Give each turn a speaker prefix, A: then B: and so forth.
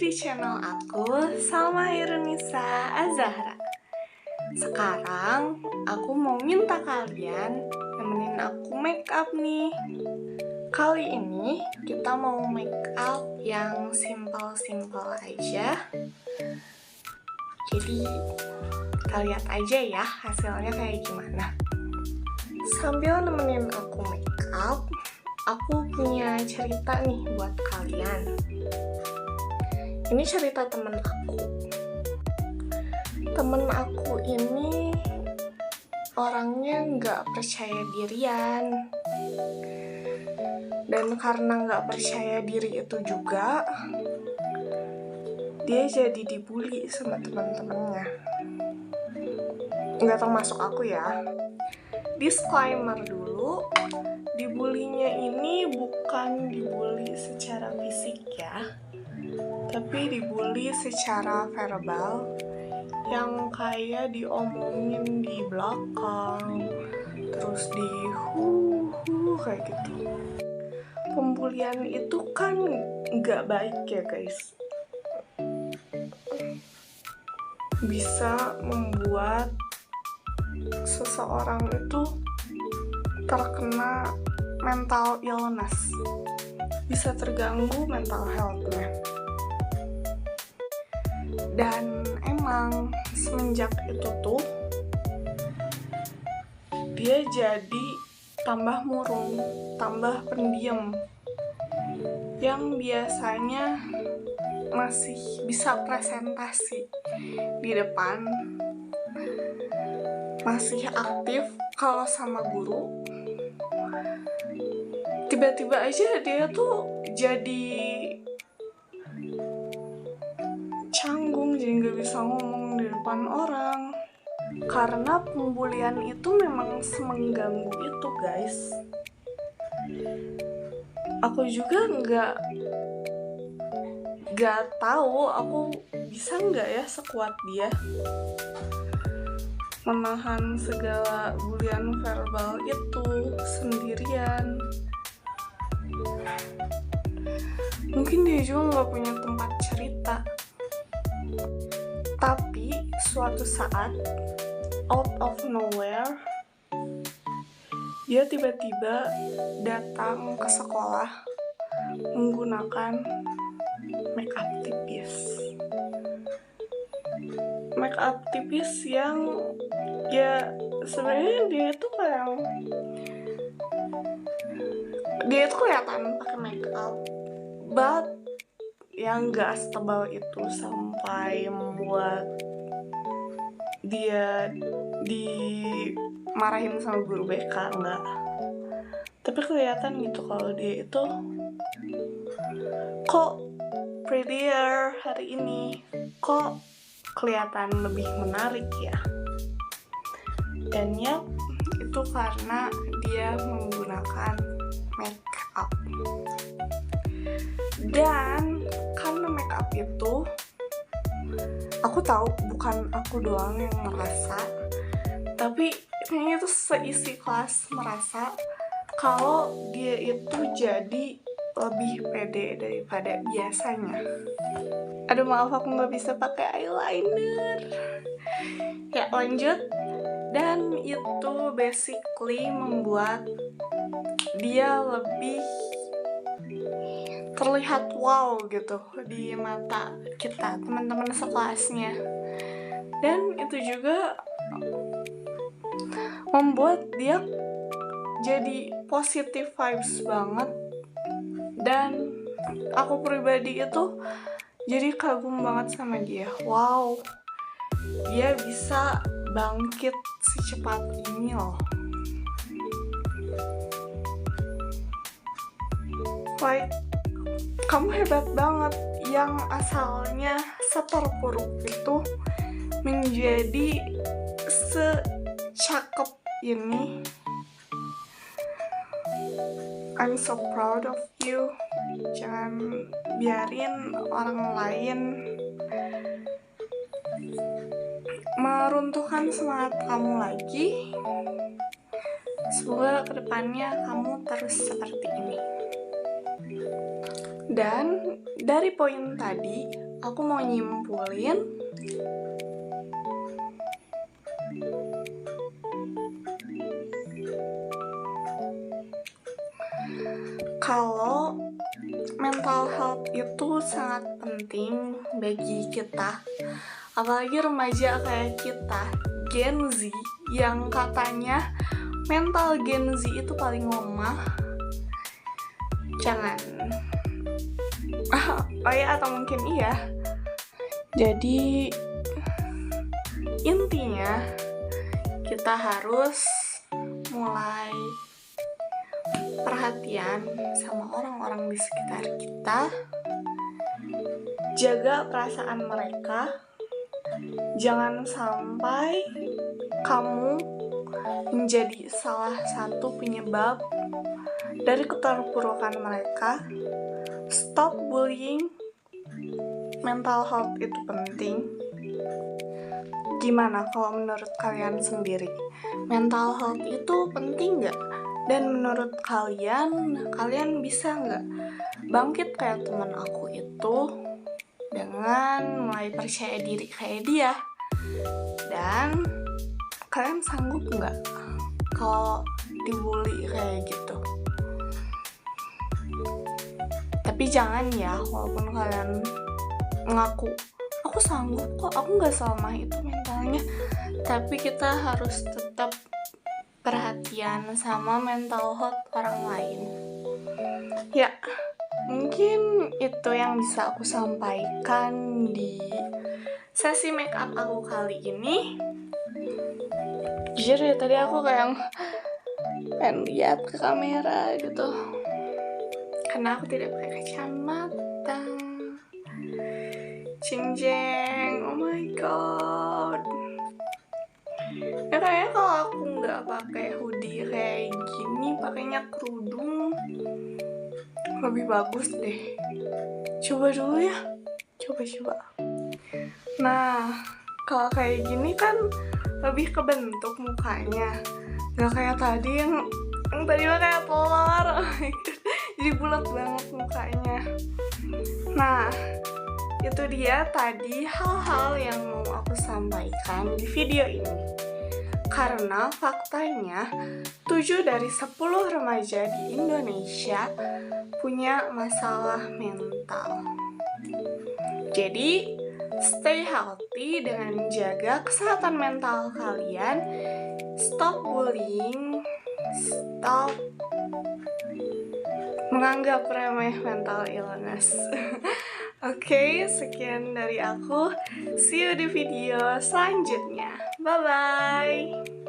A: di channel aku, Salma Irunisa Azahra. Sekarang aku mau minta kalian nemenin aku make up nih. Kali ini kita mau make up yang simple-simple aja. Jadi kita lihat aja ya hasilnya kayak gimana. Sambil nemenin aku make up, aku punya cerita nih buat kalian. Ini cerita temen aku. Temen aku ini orangnya nggak percaya dirian. Dan karena nggak percaya diri itu juga, dia jadi dibully sama teman-temannya. Nggak termasuk aku ya. Disclaimer dulu, dibulinya ini bukan dibully secara fisik ya, tapi dibully secara verbal, yang kayak diomongin di belakang, terus di kayak gitu. Pembulian itu kan nggak baik ya guys, bisa membuat seseorang itu terkena mental illness, bisa terganggu mental health-nya. Dan emang semenjak itu tuh dia jadi tambah murung, tambah pendiam. Yang biasanya masih bisa presentasi di depan, masih aktif kalau sama guru, tiba-tiba aja dia tuh jadi canggung, jadi nggak bisa ngomong di depan orang. Karena pembulian itu memang semengganggu itu guys. Aku juga nggak tahu aku bisa nggak ya sekuat dia menahan segala bulian verbal itu sendirian. Mungkin dia juga nggak punya tempat cerita. Tapi suatu saat, out of nowhere, dia tiba-tiba datang ke sekolah menggunakan makeup tipis. Makeup tipis yang ya sebenarnya dia tuh kelihatan pakai makeup, but yang nggak setebal itu sampai membuat dia dimarahin sama guru BK, enggak. Tapi kelihatan gitu kalau dia itu kok prettier hari ini, kok kelihatan lebih menarik ya. Dan ya itu karena dia menggunakan make up. Dan karena make up itu, aku tahu bukan aku doang yang merasa, tapi kayaknya itu seisi kelas merasa kalau dia itu jadi lebih pede daripada biasanya. Aduh maaf aku nggak bisa pakai eyeliner. Ya lanjut. Dan itu basically membuat dia lebih terlihat wow gitu di mata kita, teman-teman sekelasnya. Dan itu juga membuat dia jadi positive vibes banget. Dan aku pribadi itu jadi kagum banget sama dia. Wow, dia bisa bangkit secepat ini loh. Like, kamu hebat banget. Yang asalnya seterpuruk itu menjadi secakep ini. I'm so proud of you. Jangan biarin orang lain meruntuhkan semangat kamu lagi. Semoga kedepannya kamu terus seperti ini. Dan dari poin tadi, aku mau nyimpulin kalau mental health itu sangat penting bagi kita, apalagi remaja kayak kita, Gen Z, yang katanya mental Gen Z itu paling lemah. Jangan. Oh ya, atau mungkin iya. Jadi intinya kita harus mulai perhatian sama orang-orang di sekitar kita, jaga perasaan mereka. Jangan sampai kamu menjadi salah satu penyebab dari keterpurukan mereka. Stop bullying. Mental health itu penting. Gimana kalau menurut kalian sendiri? Mental health itu penting nggak? Dan menurut kalian, kalian bisa nggak bangkit kayak teman aku itu dengan mulai percaya diri kayak dia? Dan kalian sanggup nggak kalau dibully kayak gitu? Tapi jangan ya, walaupun kalian ngaku aku sanggup kok, aku nggak selemah itu mentalnya, tapi kita harus tetap perhatian sama mental health orang lain. Ya, mungkin itu yang bisa aku sampaikan di sesi make up aku kali ini. Jujur ya, tadi aku kayak pengen lihat ke kamera gitu karena aku tidak pakai kacamata. Jeng, oh my god. Ya kayaknya kalau aku nggak pakai hoodie kayak gini, pakainya kerudung, lebih bagus deh. Coba dulu ya, coba. Nah, kalau kayak gini kan lebih kebentuk mukanya, nggak kayak tadi yang tadi mah kayak telur. Oh my god, jadi bulat banget mukanya. Nah, itu dia tadi hal-hal yang mau aku sampaikan di video ini. Karena faktanya 7 dari 10 remaja di Indonesia punya masalah mental. Jadi, stay healthy dengan jaga kesehatan mental kalian. Stop bullying, stop menganggap remeh mental illness. Oke, sekian dari aku. See you di video selanjutnya. Bye-bye.